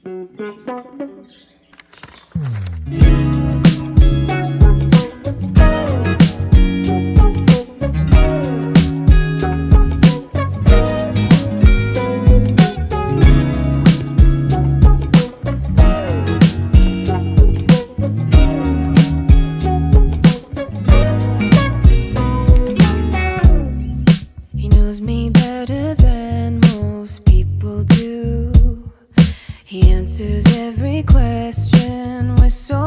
He knows me better than most people do. He answers every question with so